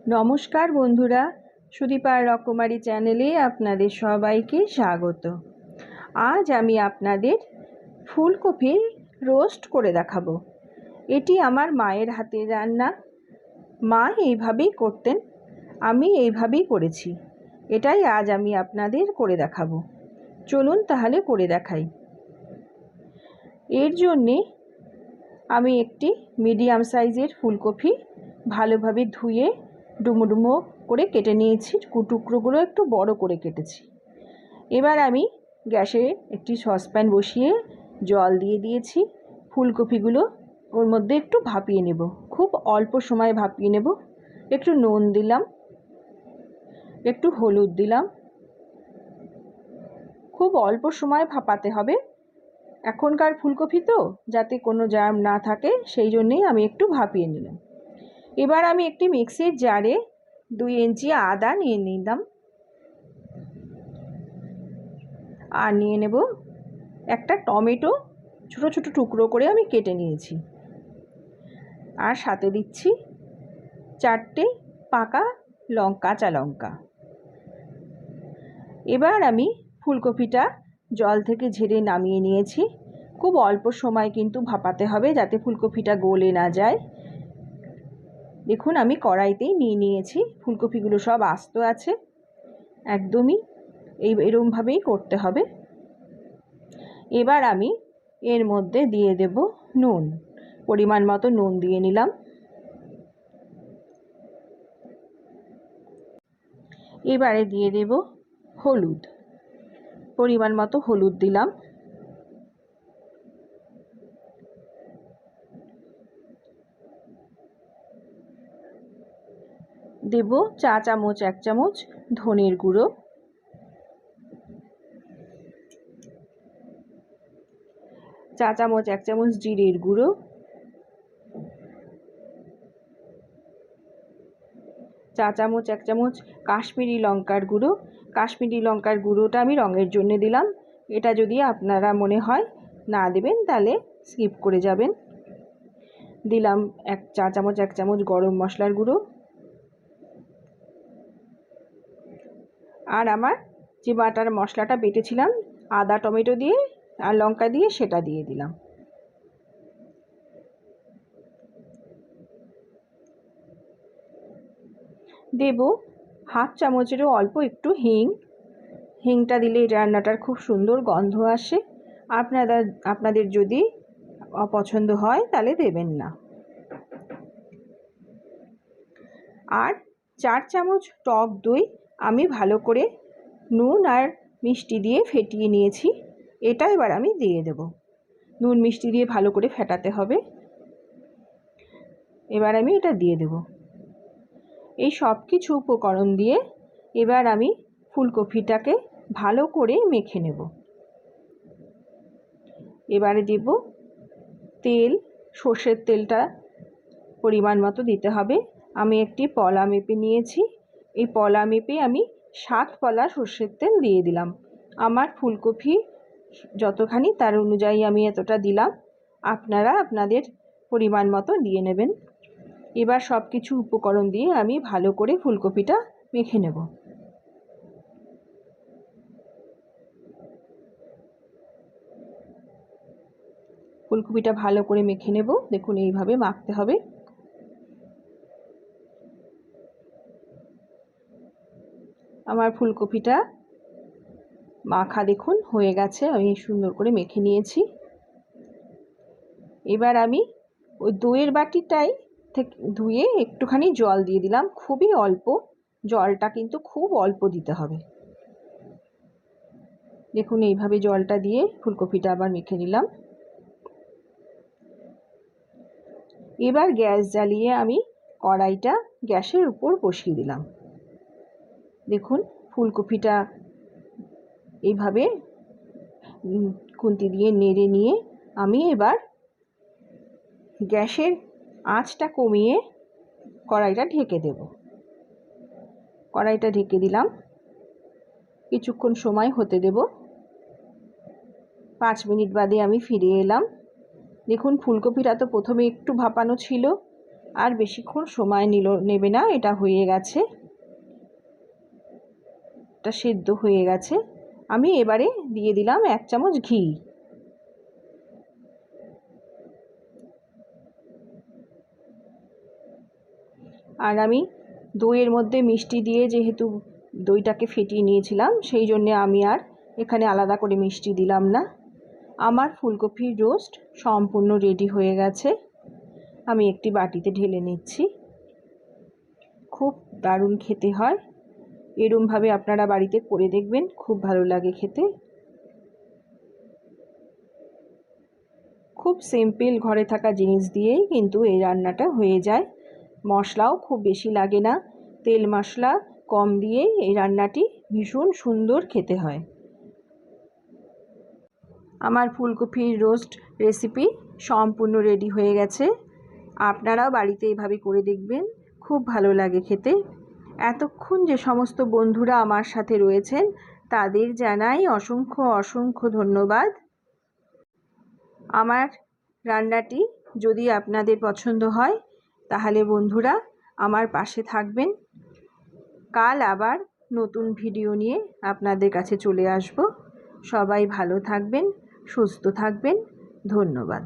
নমস্কার বন্ধুরা, সুদীপার রকমারি চ্যানেলে আপনাদের সবাইকে স্বাগত। আজ আমি আপনাদের ফুলকপির রোস্ট করে দেখাবো। এটি আমার মায়ের হাতের রান্না। মা এইভাবেই করতেন, আমি এইভাবেই করেছি। এটাই আজ আমি আপনাদের করে দেখাবো। চলুন তাহলে করে দেখাই। এর জন্যে আমি একটি মিডিয়াম সাইজের ফুলকপি ভালোভাবে ধুয়ে ডুমো ডুমো করে কেটে নিয়েছি। টুকরোগুলো একটু বড় করে কেটেছি। এবার আমি গ্যাসে একটি সসপ্যান বসিয়ে জল দিয়ে দিয়েছি। ফুলকপিগুলো ওর মধ্যে একটু ভাপিয়ে নেব, খুব অল্প সময় ভাপিয়ে নেব। একটু নুন দিলাম, একটু হলুদ দিলাম। খুব অল্প সময় ভাপাতে হবে, এখনকার ফুলকপি তো, যাতে কোনো জার্ম না থাকে, সেই জন্যেই আমি একটু ভাপিয়ে নিলাম। এবার আমি একটি মিক্সির জারে 2 ইঞ্চি আদা নিয়ে নিলাম, আর নিয়ে নেব একটা টমেটো, ছোটো ছোটো টুকরো করে আমি কেটে নিয়েছি। আর সাথে দিচ্ছি 4টে পাকা কাঁচা লঙ্কা। এবার আমি ফুলকপিটা জল থেকে ঝেড়ে নামিয়ে নিয়েছি। খুব অল্প সময় কিন্তু ভাপাতে হবে, যাতে ফুলকপিটা গলে না যায়। দেখুন, আমি কড়াইতেই নিয়ে নিয়েছি। ফুলকপিগুলো সব আস্ত আছে, একদমই এরকমভাবেই করতে হবে। এবার আমি এর মধ্যে দিয়ে দেব নুন, পরিমাণ মতো নুন দিয়ে নিলাম। এবারে দিয়ে দেব হলুদ, পরিমাণ মতো হলুদ দিলাম। দেব 1 চামচ ধনের গুঁড়ো, এক চামচ জিরের গুঁড়ো, 1 চামচ কাশ্মীরি লঙ্কার গুঁড়ো। কাশ্মীরি লঙ্কার গুঁড়োটা আমি রঙের জন্য দিলাম। এটা যদি আপনারা মনে হয় না দেবেন তাহলে স্কিপ করে যাবেন। দিলাম 1 চামচ গরম মশলার গুঁড়ো। আর আমার যে বাটার মশলাটা বেটেছিলাম আদা টমেটো দিয়ে আর লঙ্কা দিয়ে, সেটা দিয়ে দিলাম। দেব 1/2 চামচেরও অল্প একটু হিং। হিংটা দিলে রান্নাটার খুব সুন্দর গন্ধ আসে। আপনাদের যদি অপছন্দ হয় তাহলে দেবেন না। আর 4 চামচ টক দই আমি ভালো করে নুন আর মিষ্টি দিয়ে ফেটিয়ে নিয়েছি। এটা এবার আমি দিয়ে দেব। নুন মিষ্টি দিয়ে ভালো করে ফেটাতে হবে। এবার আমি এটা দিয়ে দেব। এই সব কিছু উপকরণ দিয়ে এবার আমি ফুলকপিটাকে ভালো করে মেখে নেব। এবারে দেব তেল। সর্ষের তেলটা পরিমাণ মতো দিতে হবে। আমি একটি পলা মেপে নিয়েছি। এই পলা মেপে আমি 7 পলা সর্ষের তেল দিয়ে দিলাম। আমার ফুলকপি যতখানি তার অনুযায়ী আমি এতটা দিলাম। আপনারা আপনাদের পরিমাণ মতো দিয়ে নেবেন। এবার সব কিছু উপকরণ দিয়ে আমি ভালো করে ফুলকপিটা মেখে নেব। ফুলকপিটা ভালো করে মেখে নেব। দেখুন, এইভাবে মাখতে হবে। আমার ফুলকপিটা মাখা দেখুন হয়ে গেছে, আমি সুন্দর করে মেখে নিয়েছি। এবার আমি ওই দইয়ের বাটিটাই থেকে ধুয়ে একটুখানি জল দিয়ে দিলাম, খুবই অল্প। জলটা কিন্তু খুব অল্প দিতে হবে। দেখুন, এইভাবে জলটা দিয়ে ফুলকপিটা আবার মেখে নিলাম। এবার গ্যাস জ্বালিয়ে আমি কড়াইটা গ্যাসের উপর বসিয়ে দিলাম। দেখুন, ফুলকপিটা এইভাবে খুন্তি দিয়ে নেড়ে নিয়ে আমি এবার গ্যাসের আঁচটা কমিয়ে কড়াইটা ঢেকে দেব। কড়াইটা ঢেকে দিলাম, কিছুক্ষণ সময় হতে দেব। 5 মিনিট বাদে আমি ফিরে এলাম। দেখুন, ফুলকপিটা তো প্রথমে একটু ভাপানো ছিল, আর বেশিক্ষণ সময় নেবে না, এটা হয়ে গেছে, এটা সেদ্ধ হয়ে গেছে। আমি এবারে দিয়ে দিলাম 1 চামচ ঘি। আর আমি দইয়ের মধ্যে মিষ্টি দিয়ে, যেহেতু দইটাকে ফেটিয়ে নিয়েছিলাম, সেই জন্যে আমি আর এখানে আলাদা করে মিষ্টি দিলাম না। আমার ফুলকপির রোস্ট সম্পূর্ণ রেডি হয়ে গেছে। আমি একটি বাটিতে ঢেলে নিচ্ছি। খুব দারুণ খেতে হয়। এরমভাবে আপনারা বাড়িতে করে দেখবেন, খুব ভালো লাগে খেতে। খুব সিম্পল ঘরে থাকা জিনিস দিয়েই কিন্তু এই রান্নাটা হয়ে যায়। মশলাও খুব বেশি লাগে না, তেল মশলা কম দিয়েই এই রান্নাটি ভীষণ সুন্দর খেতে হয়। আমার ফুলকপির রোস্ট রেসিপি সম্পূর্ণ রেডি হয়ে গেছে। আপনারাও বাড়িতে এভাবে করে দেখবেন, খুব ভালো লাগে খেতে। এতক্ষণ যে সমস্ত বন্ধুরা আমার সাথে রয়েছেন তাদের জানাই অসংখ্য অসংখ্য ধন্যবাদ। আমার রান্নাটি যদি আপনাদের পছন্দ হয় তাহলে বন্ধুরা আমার পাশে থাকবেন। কাল আবার নতুন ভিডিও নিয়ে আপনাদের কাছে চলে আসব। সবাই ভালো থাকবেন, সুস্থ থাকবেন। ধন্যবাদ।